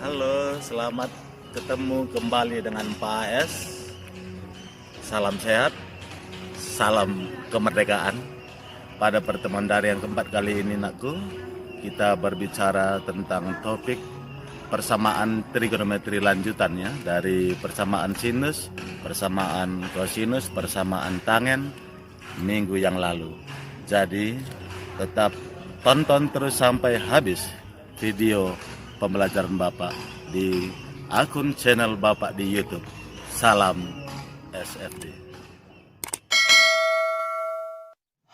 Halo, selamat ketemu kembali dengan Pak AS. Salam sehat, salam kemerdekaan. Pada pertemuan dari yang keempat kali ini, nakku, kita berbicara tentang topik persamaan trigonometri lanjutannya dari persamaan sinus, persamaan kosinus, persamaan tangen minggu yang lalu. Jadi tetap tonton terus sampai habis video pembelajaran Bapak di akun channel Bapak di YouTube. Salam SFD.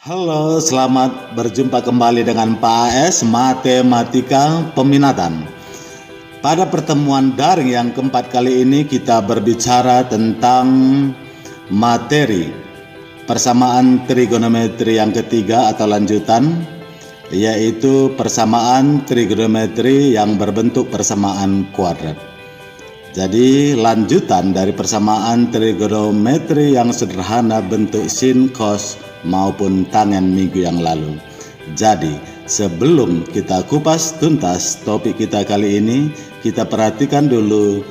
Halo, selamat berjumpa kembali dengan Pak AS Matematika Peminatan. Pada pertemuan daring yang keempat kali ini kita berbicara tentang materi persamaan trigonometri yang ketiga atau lanjutan, yaitu persamaan trigonometri yang berbentuk persamaan kuadrat. Jadi lanjutan dari persamaan trigonometri yang sederhana bentuk sin, cos maupun tangen minggu yang lalu. Jadi sebelum kita kupas tuntas topik kita kali ini, kita perhatikan dulu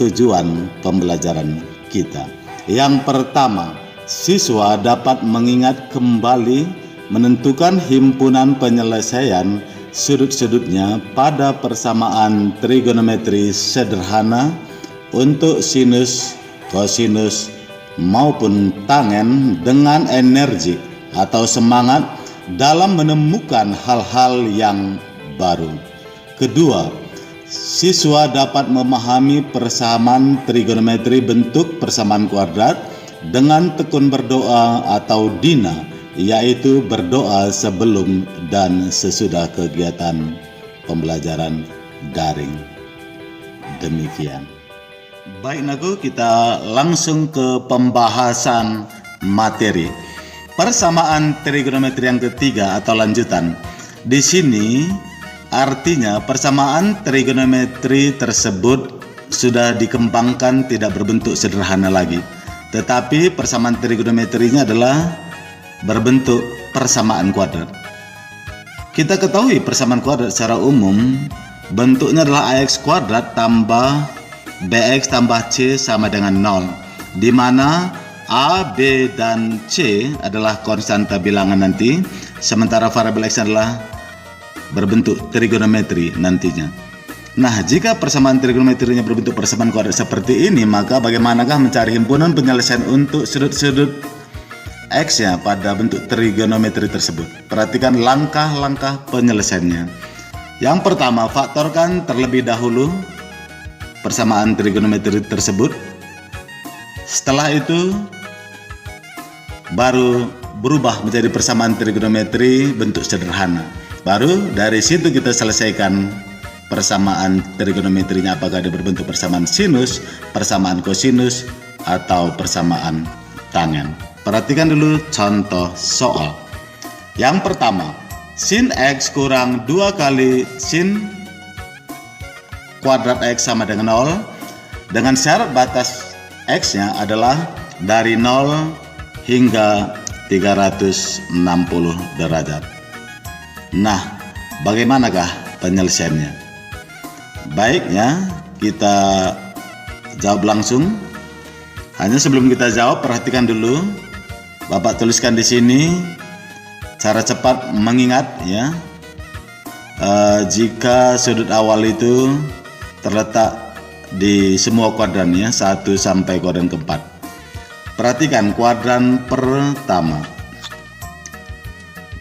tujuan pembelajaran kita. Yang pertama, siswa dapat mengingat kembali menentukan himpunan penyelesaian sudut-sudutnya pada persamaan trigonometri sederhana untuk sinus, kosinus maupun tangen dengan energi atau semangat dalam menemukan hal-hal yang baru. Kedua, siswa dapat memahami persamaan trigonometri bentuk persamaan kuadrat dengan tekun berdoa atau dina, yaitu berdoa sebelum dan sesudah kegiatan pembelajaran daring. Demikian. Baik, Nago, kita langsung ke pembahasan materi. Persamaan trigonometri yang ketiga atau lanjutan. Di sini artinya persamaan trigonometri tersebut sudah dikembangkan, tidak berbentuk sederhana lagi. Tetapi persamaan trigonometrinya adalah berbentuk persamaan kuadrat. Kita ketahui persamaan kuadrat secara umum bentuknya adalah ax kuadrat tambah bx tambah c sama dengan 0, di mana a, b, dan c adalah konstanta bilangan nanti, sementara variabel x adalah berbentuk trigonometri nantinya. Nah, jika persamaan trigonometrinya berbentuk persamaan kuadrat seperti ini, maka bagaimanakah mencari himpunan penyelesaian untuk sudut-sudut X-nya pada bentuk trigonometri tersebut? Perhatikan langkah-langkah penyelesaiannya. Yang pertama, faktorkan terlebih dahulu persamaan trigonometri tersebut. Setelah itu baru berubah menjadi persamaan trigonometri bentuk sederhana. Baru dari situ kita selesaikan persamaan trigonometrinya, apakah dia berbentuk persamaan sinus, persamaan kosinus, atau persamaan tangen. Perhatikan dulu contoh soal. Yang pertama, sin x kurang 2 kali sin kuadrat x sama dengan 0, dengan syarat batas x-nya adalah dari 0 hingga 360 derajat. Nah, bagaimanakah penyelesaiannya? Baiknya kita jawab langsung. Hanya sebelum kita jawab, perhatikan dulu. Bapak tuliskan di sini cara cepat mengingat, ya. Jika sudut awal itu terletak di semua kuadran, ya, 1 sampai kuadran keempat. Perhatikan kuadran pertama.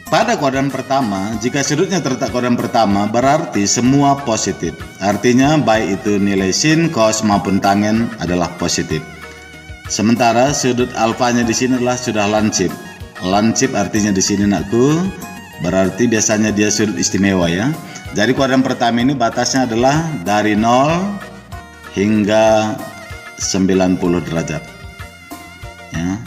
Pada kuadran pertama, jika sudutnya terletak kuadran pertama, berarti semua positif. Artinya baik itu nilai sin, cos maupun tangen adalah positif. Sementara sudut alfanya di sini adalah sudah lancip. Lancip artinya di sini, nakku, berarti biasanya dia sudut istimewa, ya. Jadi kuadran pertama ini batasnya adalah dari 0 hingga 90 derajat. Ya.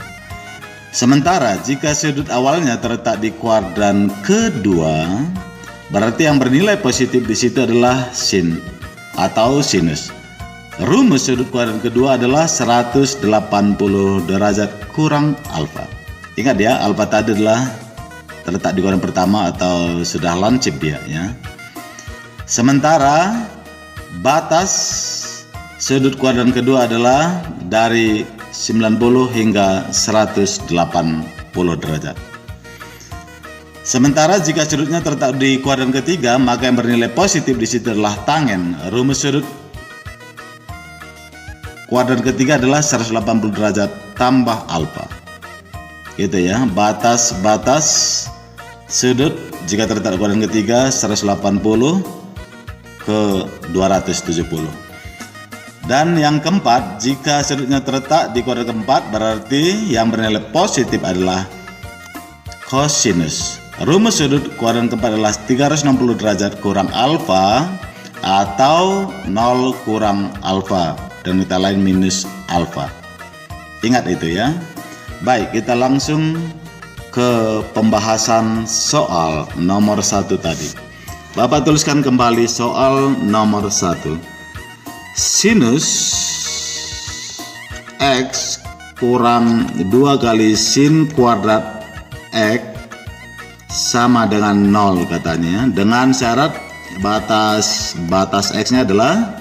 Sementara jika sudut awalnya terletak di kuadran kedua, berarti yang bernilai positif di situ adalah sin atau sinus. Rumus sudut kuadran kedua adalah 180 derajat kurang alfa. Ingat ya, alfa tadi adalah terletak di kuadran pertama atau sudah lancip dia, ya. Sementara batas sudut kuadran kedua adalah dari 90 hingga 180 derajat. Sementara jika sudutnya terletak di kuadran ketiga, maka yang bernilai positif di situ adalah tangen. Rumus sudut kuadran ketiga adalah 180 derajat tambah alfa. Gitu ya, batas sudut jika terletak di kuadran ketiga 180 ke 270. Dan yang keempat, jika sudutnya terletak di kuadran keempat, berarti yang bernilai positif adalah kosinus. Rumus sudut kuadran keempat adalah 360 derajat kurang alfa atau 0 kurang alfa, dan kita lain minus alfa. Ingat itu ya. Baik, kita langsung ke pembahasan soal nomor 1 tadi. Bapak tuliskan kembali soal nomor 1. Sinus X kurang 2 kali sin kuadrat X sama dengan 0 katanya, dengan syarat batas X nya adalah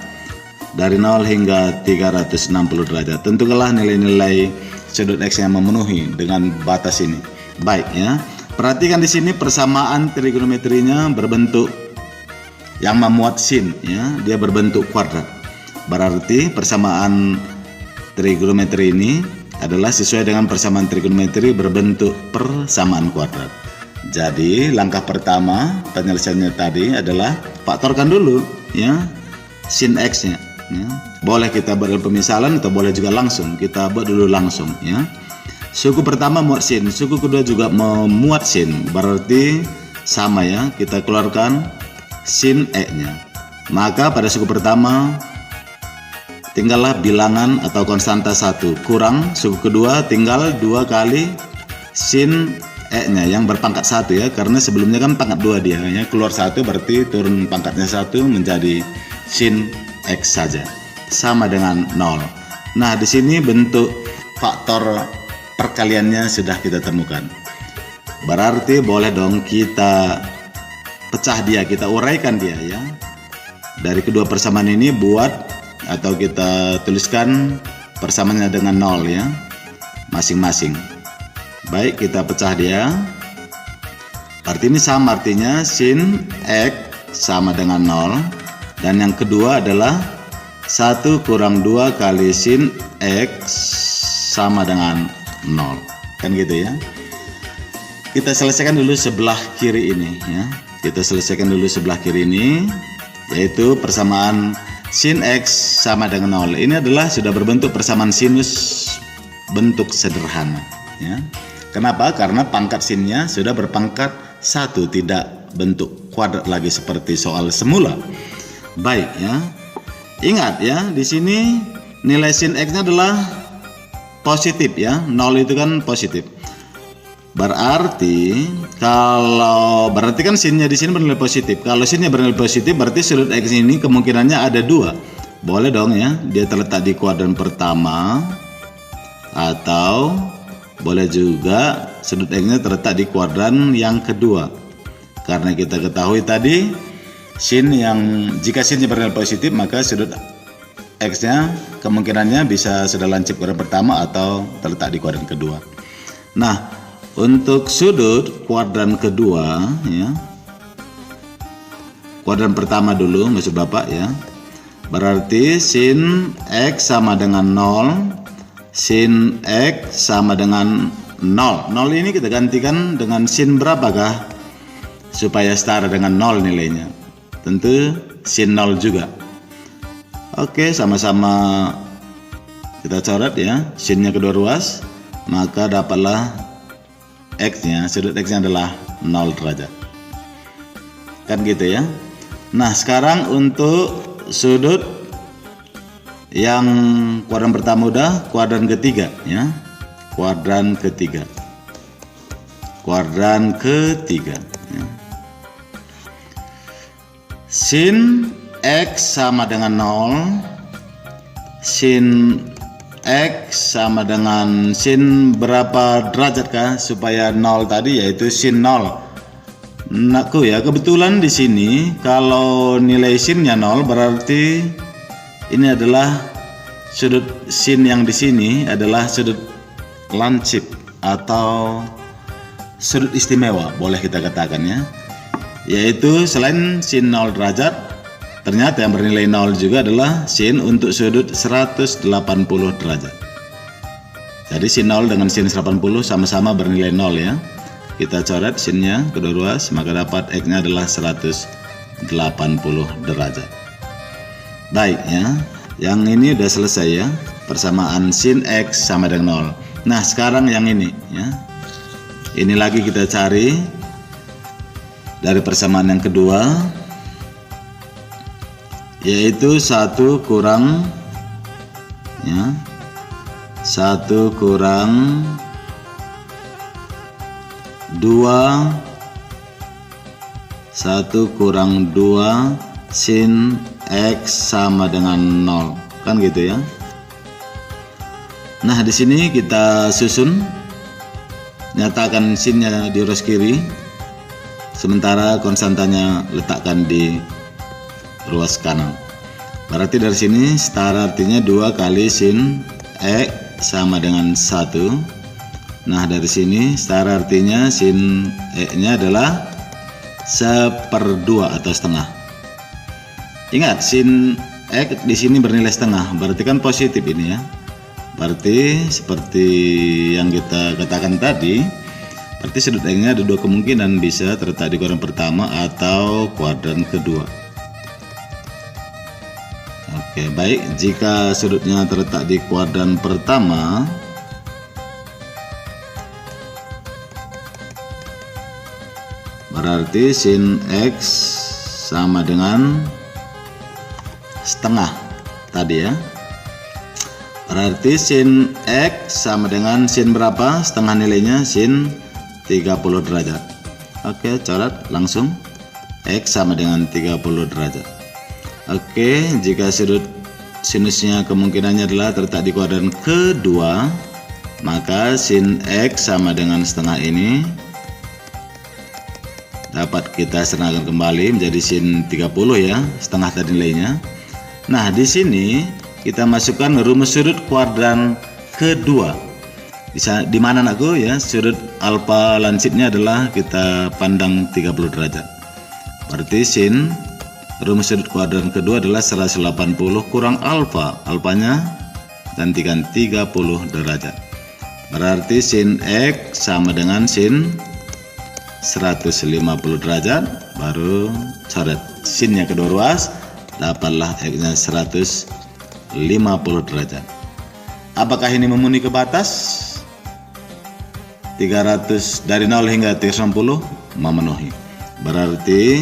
dari 0 hingga 360 derajat. Tentukanlah nilai-nilai sudut X yang memenuhi dengan batas ini. Baik ya, perhatikan di sini persamaan trigonometrinya berbentuk yang memuat sin ya, dia berbentuk kuadrat. Berarti persamaan trigonometri ini adalah sesuai dengan persamaan trigonometri berbentuk persamaan kuadrat. Jadi langkah pertama penyelesaiannya tadi adalah faktorkan dulu ya sin X nya ya. Boleh kita buat pemisalan atau boleh juga langsung kita buat dulu langsung ya. Suku pertama muat sin, suku kedua juga memuat sin, berarti sama ya, kita keluarkan sin X nya. Maka pada suku pertama tinggallah bilangan atau konstanta 1 kurang suku kedua tinggal 2 kali sin X nya yang berpangkat 1 ya, karena sebelumnya kan pangkat 2 dia ya, keluar 1 berarti turun pangkatnya 1 menjadi sin X saja, sama dengan 0. Nah, di sini bentuk faktor perkaliannya sudah kita temukan. Berarti boleh dong kita pecah dia, kita uraikan dia ya. Dari kedua persamaan ini buat atau kita tuliskan persamaannya dengan 0 ya, masing-masing. Baik, kita pecah dia. Arti ini sama, artinya sin X sama dengan 0. Dan yang kedua adalah 1 kurang 2 kali sin X sama dengan 0. Kan gitu ya. Kita selesaikan dulu sebelah kiri ini ya. Kita selesaikan dulu sebelah kiri ini, yaitu persamaan sin X sama dengan 0. Ini adalah sudah berbentuk persamaan sinus bentuk sederhana ya. Kenapa? Karena pangkat sinnya sudah berpangkat 1, tidak bentuk kuadrat lagi seperti soal semula. Baik ya. Ingat ya, di sini nilai sin X-nya adalah positif ya. 0 itu kan positif. Berarti kan sinnya di sini bernilai positif. Kalau sinnya bernilai positif, berarti sudut X ini kemungkinannya ada 2. Boleh dong ya, dia terletak di kuadran pertama, atau boleh juga sudut X-nya terletak di kuadran yang kedua. Karena kita ketahui tadi jika sinnya bernilai positif, maka sudut X-nya kemungkinannya bisa sudah lancip kuadran pertama atau terletak di kuadran kedua. Nah, untuk sudut kuadran kedua ya, kuadran pertama dulu maksud Bapak ya, berarti sin X sama dengan 0, sin X sama dengan 0. 0 ini kita gantikan dengan sin berapakah supaya setara dengan 0 nilainya? Tentu sin 0 juga. Oke, sama-sama kita coret ya, sinnya kedua ruas, maka dapatlah X-nya, sudut X-nya adalah 0 derajat. Kan gitu ya. Nah, sekarang untuk sudut yang kuadran pertama udah, kuadran ketiga ya. Kuadran ketiga ya. Sin X sama dengan 0, sin X sama dengan sin berapa derajat kah supaya 0 tadi, yaitu sin 0 Nakku ya, kebetulan di sini kalau nilai sinnya 0 berarti ini adalah sudut sin yang di sini adalah sudut lancip atau sudut istimewa, boleh kita katakan ya. Yaitu selain sin 0 derajat, ternyata yang bernilai 0 juga adalah sin untuk sudut 180 derajat. Jadi sin 0 dengan sin 180 sama-sama bernilai 0 ya. Kita coret sinnya kedua ruas, maka dapat X-nya adalah 180 derajat. Baik ya, yang ini udah selesai ya, persamaan sin X sama dengan 0. Nah sekarang yang ini ya, ini lagi kita cari dari persamaan yang kedua, yaitu 1 kurang ya, 1 kurang 2 1 kurang 2 sin X sama dengan 0, kan gitu ya. Nah di sini kita susun, nyatakan sinnya di ruas kiri, sementara konstantanya letakkan di ruas kanan. Berarti dari sini setara artinya 2 kali sin X sama dengan 1. Nah dari sini setara artinya sin E-nya adalah 1/2 atau setengah. Ingat sin X di sini bernilai setengah, berarti kan positif ini ya. Berarti seperti yang kita katakan tadi, berarti sudut X-nya ada 2 kemungkinan, bisa terletak di kuadran pertama atau kuadran kedua. Oke, baik, jika sudutnya terletak di kuadran pertama, berarti sin X sama dengan setengah tadi ya. Berarti sin X sama dengan sin berapa? Setengah nilainya sin 30 derajat. Oke, coret langsung. X sama dengan 30 derajat. Oke, jika sudut sinusnya kemungkinannya adalah terletak di kuadran kedua, maka sin X sama dengan setengah ini dapat kita serahkan kembali menjadi sin 30 ya, setengah tadi nilainya. Nah di sini kita masukkan rumus sudut kuadran kedua. Bisa di mana anakku ya, sudut alfa lancipnya adalah kita pandang 30 derajat. Berarti sin rumus sudut kuadran kedua adalah 180 kurang alfa, alfanya gantikan 30 derajat. Berarti sin X sama dengan sin 150 derajat, baru coret sinnya kedua ruas, dapatlah X-nya 150 derajat. Apakah ini memenuhi ke batas? 300 dari 0 hingga 360 memenuhi. Berarti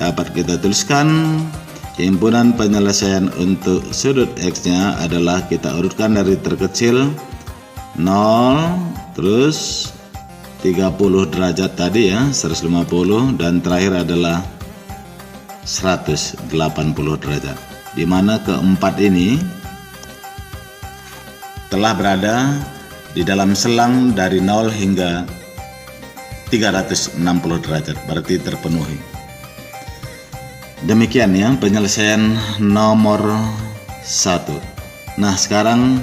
dapat kita tuliskan himpunan penyelesaian untuk sudut X-nya adalah kita urutkan dari terkecil 0 terus 30 derajat tadi ya, 150, dan terakhir adalah 180 derajat, di mana keempat ini telah berada di dalam selang dari 0 hingga 360 derajat, berarti terpenuhi. Demikian ya penyelesaian nomor 1. Nah sekarang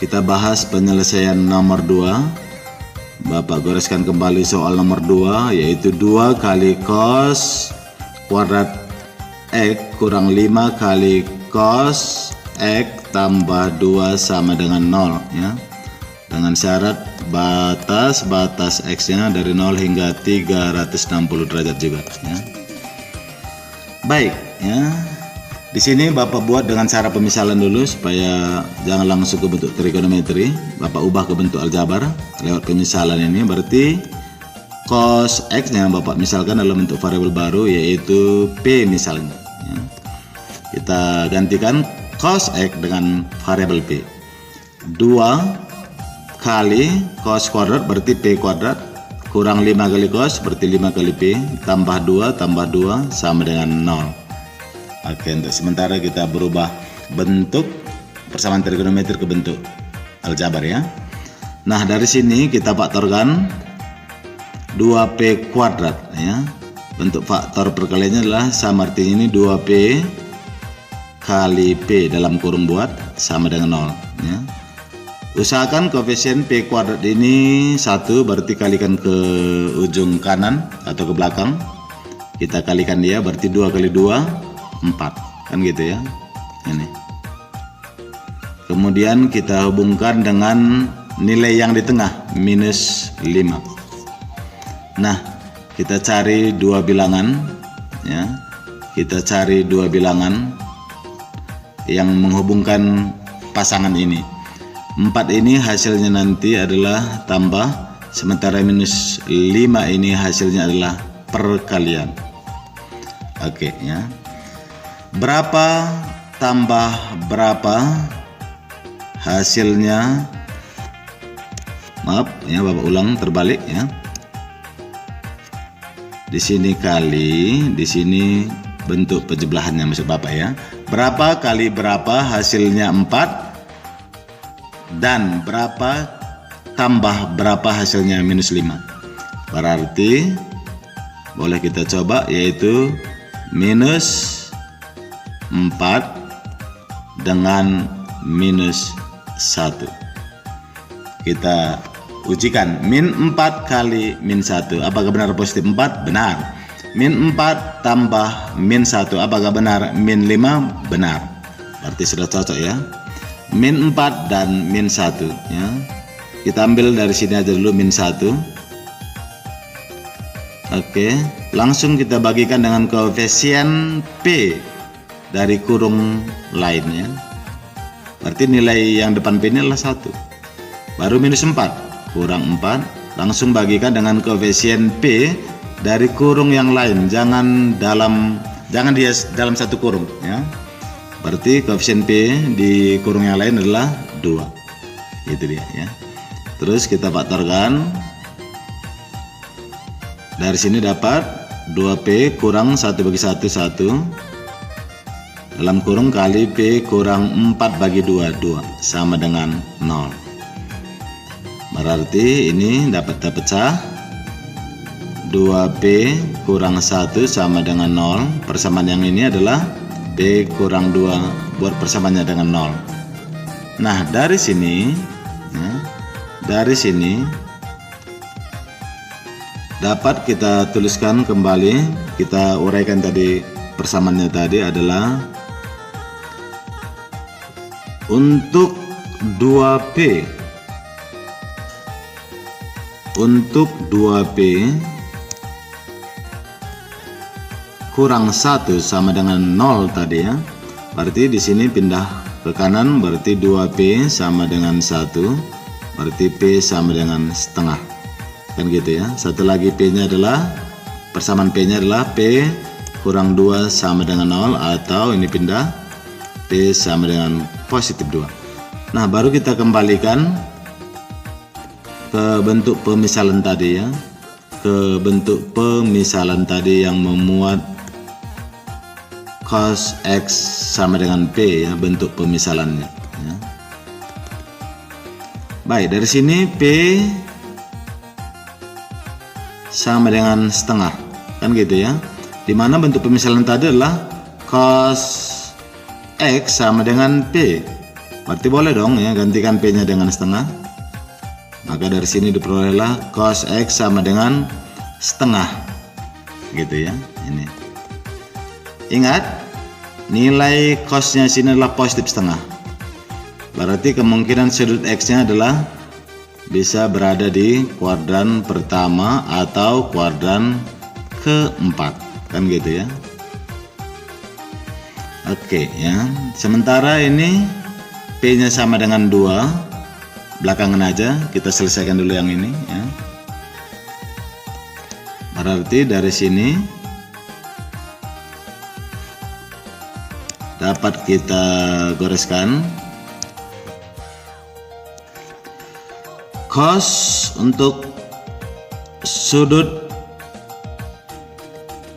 kita bahas penyelesaian nomor 2. Bapak goreskan kembali soal nomor 2, yaitu 2 kali cos kuadrat X kurang 5 kali cos X tambah 2 sama dengan 0 ya. Dengan syarat batas X-nya dari 0 hingga 360 derajat juga ya. Baik ya. Di sini Bapak buat dengan cara pemisalan dulu supaya jangan langsung ke bentuk trigonometri. Bapak ubah ke bentuk aljabar lewat pemisalan ini. Berarti cos X-nya Bapak misalkan dalam bentuk variabel baru, yaitu P misalnya ya. Kita gantikan cos X dengan variabel P. 2 kali cos kuadrat berarti P kuadrat kurang 5 kali cos berarti 5 kali P tambah 2 sama dengan 0. Oke, untuk sementara kita berubah bentuk persamaan trigonometri ke bentuk aljabar ya. Nah dari sini kita faktorkan 2P kuadrat ya. bentuk faktor perkaliannya adalah sama, artinya ini 2P kali P dalam kurung buat sama dengan 0 ya. Usahakan koefisien P kuadrat ini 1, berarti kalikan ke ujung kanan atau ke belakang, kita kalikan dia, berarti 2 kali 2 4 kan gitu ya. Ini kemudian kita hubungkan dengan nilai yang di tengah minus 5. Nah, kita cari dua bilangan ya. Kita cari dua bilangan yang menghubungkan pasangan ini. 4 ini hasilnya nanti adalah tambah, sementara minus 5 ini hasilnya adalah perkalian. Oke ya. Berapa tambah berapa hasilnya? Maaf ya, Bapak ulang terbalik ya. Di sini kali, di sini bentuk penjumlahannya maksud Bapak ya. Berapa kali berapa hasilnya 4, dan berapa tambah berapa hasilnya minus 5. Berarti boleh kita coba, yaitu minus 4 dengan minus 1. Kita ujikan, min 4 kali min 1, apakah benar positif 4? Benar. Min 4 tambah min 1, apakah benar min 5? Benar. Berarti sudah cocok ya. Min 4 dan min 1 ya. Kita ambil dari sini aja dulu min 1. Oke, langsung kita bagikan dengan koefisien P dari kurung lainnya. Berarti nilai yang depan P ini adalah 1. Baru minus 4 kurang 4, langsung bagikan dengan koefisien P dari kurung yang lain. Jangan dia dalam satu kurung ya. Berarti koefisien P di kurung yang lain adalah 2. Itu dia ya. Terus kita faktorkan. Dari sini dapat 2P kurang 1 bagi 1 1 dalam kurung kali P kurang 4 bagi 2 2 sama dengan 0. Berarti ini dapat terpecah. 2P kurang 1 sama dengan 0. Persamaan yang ini adalah P kurang 2 buat persamaannya dengan 0. Nah, dari sini ya, dari sini dapat kita tuliskan kembali, kita uraikan tadi persamaannya tadi adalah untuk 2P kurang 1 sama dengan 0 tadi ya. Berarti di sini pindah ke kanan, berarti 2P sama dengan 1, berarti P sama dengan setengah. Kan gitu ya. Satu lagi P-nya adalah, persamaan P-nya adalah P kurang 2 sama dengan 0, atau ini pindah P sama dengan positif 2. Nah, baru kita kembalikan ke bentuk pemisalan tadi ya. Ke bentuk pemisalan tadi yang memuat cos X sama dengan P ya, bentuk pemisalannya ya. Baik, dari sini P sama dengan setengah kan gitu ya, dimana bentuk pemisalan tadi adalah cos X sama dengan P. Berarti boleh dong ya gantikan P nya dengan setengah, maka dari sini diperolehlah cos X sama dengan setengah gitu ya. Ini ingat, nilai cosnya sini adalah positif setengah. Berarti kemungkinan sudut X-nya adalah bisa berada di kuadran pertama atau kuadran keempat, kan gitu ya. Oke ya. Sementara ini P-nya sama dengan 2. Belakangan aja, kita selesaikan dulu yang ini ya. Berarti dari sini dapat kita goreskan cos untuk sudut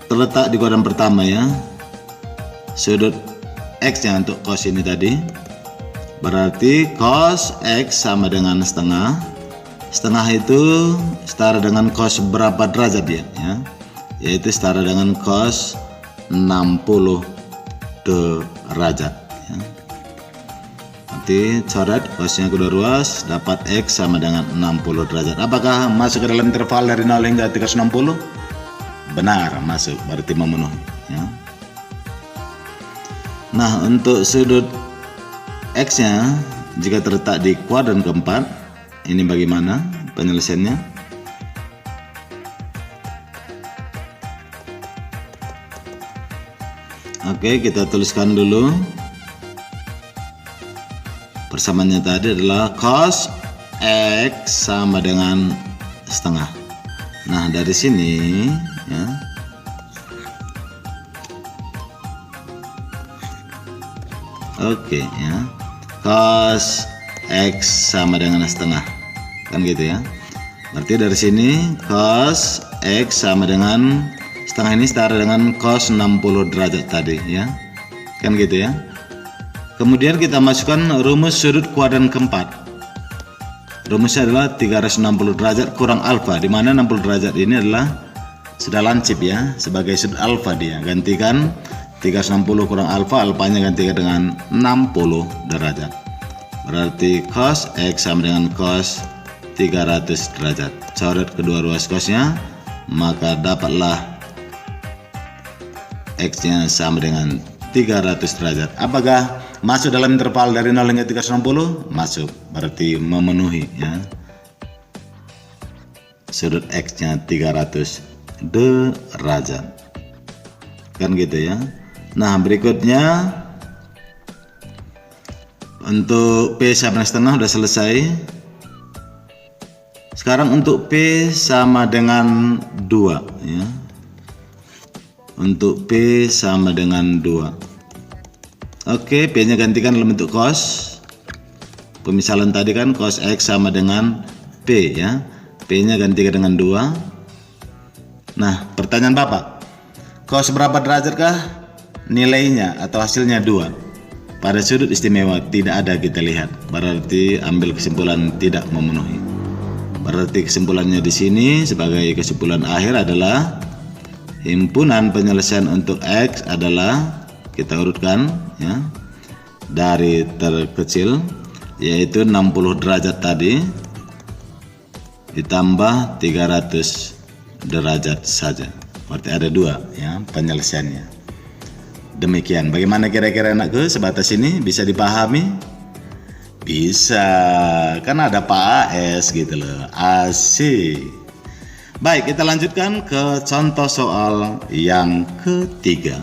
terletak di kuadran pertama ya, sudut X nya untuk cos ini tadi, berarti cos X sama dengan setengah. Setengah itu setara dengan cos berapa derajat ya, yaitu setara dengan cos 60 derajat ya. Nanti coret cosnya kedua ruas, dapat X sama dengan 60 derajat. Apakah masuk ke dalam interval dari 0 hingga 360? Benar, masuk, berarti memenuhi ya. Nah, untuk sudut X nya jika terletak di kuadran keempat, ini bagaimana penyelesaiannya? Oke, kita tuliskan dulu. Persamaannya tadi adalah cos X sama dengan setengah. Nah, dari sini ya, oke ya, cos X sama dengan setengah, kan gitu ya. Berarti dari sini cos X sama dengan setengah, ini setara dengan cos 60 derajat tadi ya, kan gitu ya. Kemudian kita masukkan rumus sudut kuadran keempat. Rumusnya adalah 360 derajat kurang alfa, di mana 60 derajat ini adalah sudah lancip ya, sebagai sudut alfa dia. Gantikan 360 kurang alfa, alfanya gantikan dengan 60 derajat. Berarti cos X sama dengan cos 300 derajat. Coret kedua ruas cosnya, maka dapatlah X-nya sama dengan 300 derajat. Apakah masuk dalam interval dari 0 hingga 360? Masuk, berarti memenuhi ya. Sudut X-nya 300 derajat. Kan gitu ya. Nah, berikutnya untuk P sama dengan setengah udah selesai. Sekarang untuk P sama dengan 2 ya. Untuk P sama dengan 2. Oke, P nya gantikan dalam bentuk cos. Pemisalan tadi kan cos X sama dengan P ya. P nya gantikan dengan 2. Nah, pertanyaan Bapak, cos berapa derajat kah nilainya atau hasilnya 2? Pada sudut istimewa tidak ada kita lihat, berarti ambil kesimpulan tidak memenuhi. Berarti kesimpulannya di sini sebagai kesimpulan akhir adalah himpunan penyelesaian untuk X adalah, kita urutkan ya, dari terkecil yaitu 60 derajat tadi ditambah 300 derajat saja. Berarti ada 2 ya penyelesaiannya. Demikian, bagaimana kira-kira anakku? Sebatas ini bisa dipahami? Bisa, kan ada Pak AS gitu loh. Asik. Baik, kita lanjutkan ke contoh soal yang ketiga.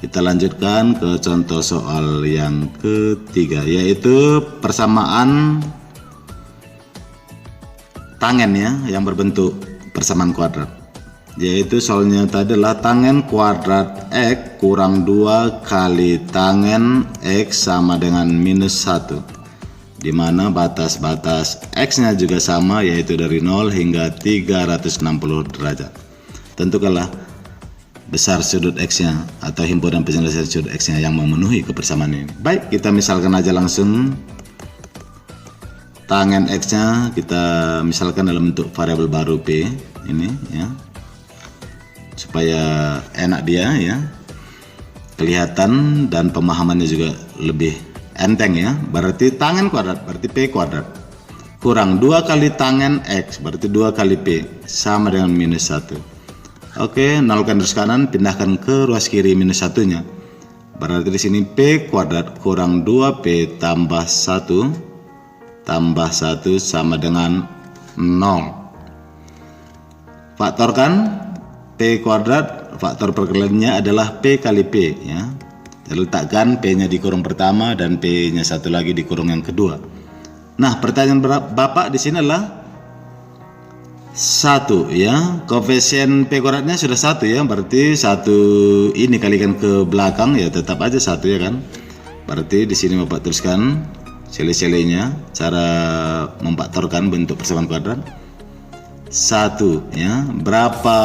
Kita lanjutkan ke contoh soal yang ketiga, yaitu persamaan tangen ya, yang berbentuk persamaan kuadrat. Yaitu soalnya tadi adalah tangen kuadrat X kurang 2 kali tangen X sama dengan minus 1, dimana batas-batas X nya juga sama, yaitu dari 0 hingga 360 derajat. Tentukanlah besar sudut X-nya atau himpunan penyelesaian sudut X-nya yang memenuhi kebersamaan ini. Baik, kita misalkan aja langsung tangen X-nya, kita misalkan dalam bentuk variabel baru P ini ya, supaya enak dia ya, kelihatan dan pemahamannya juga lebih enteng ya. Berarti tangen kuadrat berarti P kuadrat kurang 2 kali tangen X berarti 2 kali P sama dengan minus 1. Oke, nolkan ruas kanan, pindahkan ke ruas kiri minus 1-nya. Berarti di sini P kuadrat kurang 2P tambah 1 sama dengan 0. Faktorkan P kuadrat, faktor perkaliannya adalah P kali P ya. Letakkan P-nya di kurung pertama dan P-nya satu lagi di kurung yang kedua. Nah, pertanyaan Bapak di sini adalah 1 ya, koefisien P kuadratnya sudah 1 ya, berarti 1 ini kalikan ke belakang ya tetap aja 1 ya kan. Berarti di sini Bapak tuliskan sele-selenya cara memfaktorkan bentuk persamaan kuadrat. 1 ya, berapa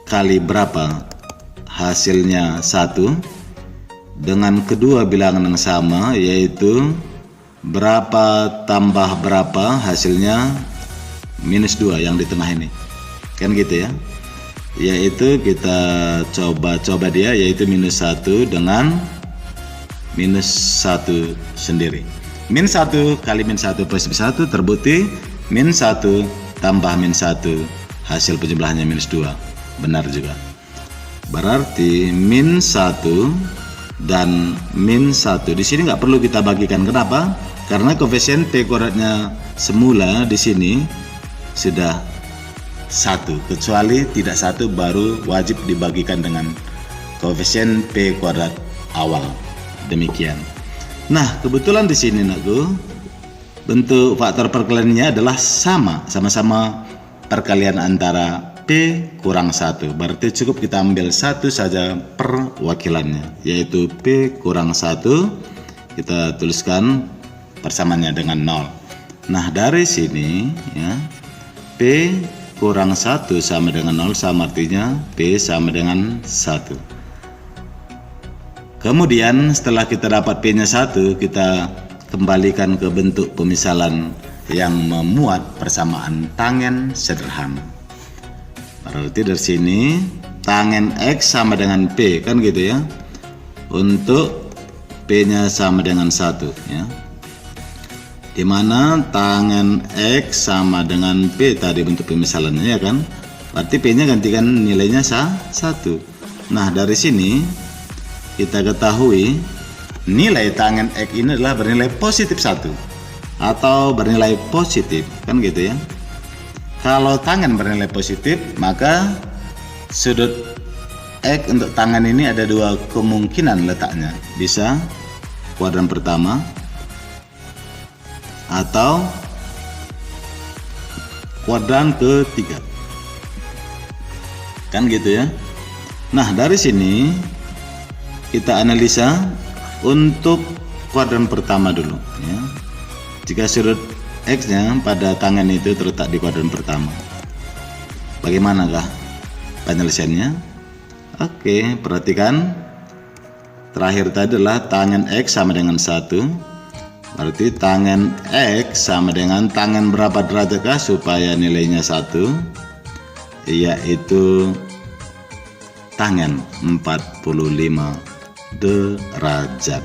kali berapa hasilnya 1 dengan kedua bilangan yang sama, yaitu berapa tambah berapa hasilnya minus 2 yang di tengah ini. kan gitu ya. Yaitu kita coba dia, yaitu minus 1 dengan minus 1 sendiri. Min 1 kali min 1 positif 1 terbukti min 1 tambah min 1 hasil penjumlahannya minus 2. Benar juga. Berarti min 1 dan min 1 di sini nggak perlu kita bagikan. Kenapa? Karena koefisien P kuadratnya semula di sini sudah 1, kecuali tidak 1 baru wajib dibagikan dengan koefisien P kuadrat awal. Demikian. Nah, kebetulan di sini nakku bentuk faktor perkaliannya adalah sama-sama perkalian antara P kurang 1. Berarti cukup kita ambil 1 saja perwakilannya, yaitu P kurang 1. Kita tuliskan persamaannya dengan 0. Nah, dari sini ya, P kurang 1 sama dengan 0, sama artinya P sama dengan 1. Kemudian setelah kita dapat P nya 1, kita kembalikan ke bentuk pemisalan yang memuat persamaan tangen sederhana. Berarti dari sini tangen X sama dengan P, kan gitu ya. Untuk P nya sama dengan 1 ya, dimana tangen X sama dengan P tadi bentuk pemisalannya ya kan. Berarti P nya gantikan nilainya 1. Nah, dari sini kita ketahui nilai tangen X ini adalah bernilai positif 1 atau bernilai positif, kan gitu ya. Kalau tangen bernilai positif, maka sudut X untuk tangen ini ada 2 kemungkinan letaknya. Bisa kuadran pertama atau kuadran ketiga, kan gitu ya. Nah, dari sini kita analisa untuk kuadran pertama dulu ya. Jika sudut X nya pada tangen itu terletak di kuadran pertama, bagaimanakah penyelesaiannya? Oke, perhatikan terakhir tadi adalah tangen X sama dengan 1. Berarti tangen X sama dengan tangen berapa derajatkah supaya nilainya 1? Yaitu tangen 45 derajat.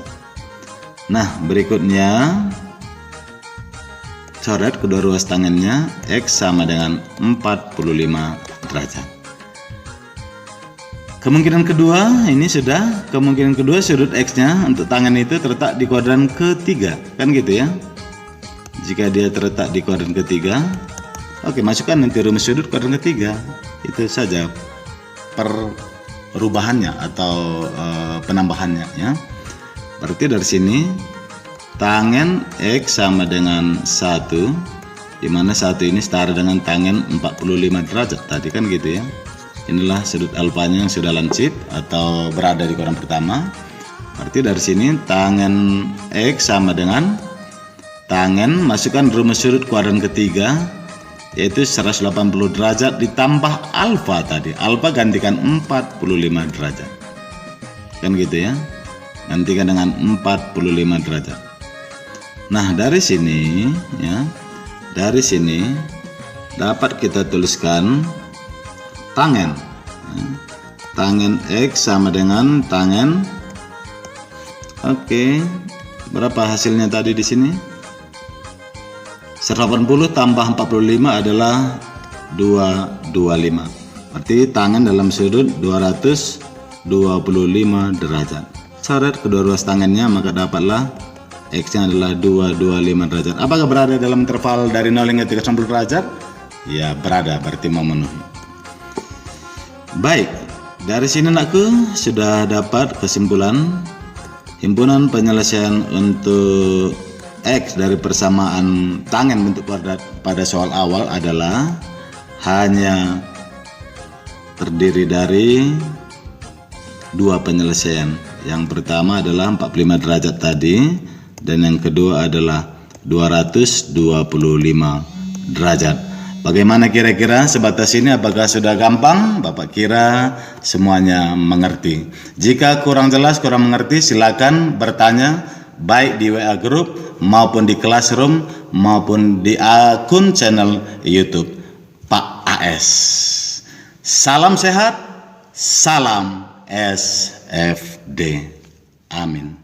Nah, berikutnya coret kedua ruas tangennya. X sama dengan 45 derajat. Kemungkinan kedua ini sudah, kemungkinan kedua sudut X nya untuk tangan itu terletak di kuadran ketiga, kan gitu ya. Jika dia terletak di kuadran ketiga, oke, masukkan nanti rumus sudut kuadran ketiga. Itu saja perubahannya atau penambahannya ya. Berarti dari sini tangen X sama dengan 1, dimana 1 ini setara dengan tangen 45 derajat tadi, kan gitu ya. Inilah sudut alfanya yang sudah lancip atau berada di kuadran pertama. Berarti dari sini tangen X sama dengan tangen, masukkan rumus sudut kuadran ketiga, yaitu 180 derajat ditambah alfa tadi. Alfa gantikan 45 derajat, kan gitu ya. Gantikan dengan 45 derajat. Nah, dari sini ya, dari sini dapat kita tuliskan tangen. Tangen X sama dengan tangen. Oke, berapa hasilnya tadi di sini? 180 tambah 45 adalah 225. Berarti tangen dalam sudut 225 derajat. Coret kedua ruas tangannya, maka dapatlah X-nya adalah 225 derajat. Apakah berada dalam interval dari 0 hingga 360 derajat? Ya, berada, berarti memenuhi. Baik, dari sini anakku sudah dapat kesimpulan. Himpunan penyelesaian untuk X dari persamaan tangen bentuk kuadrat pada soal awal adalah hanya terdiri dari 2 penyelesaian. Yang pertama adalah 45 derajat tadi, dan yang kedua adalah 225 derajat. Bagaimana kira-kira sebatas ini, apakah sudah gampang? Bapak kira semuanya mengerti. Jika kurang jelas, kurang mengerti, silakan bertanya baik di WA Group maupun di Classroom maupun di akun channel YouTube Pak AS. Salam sehat, salam SFD. Amin.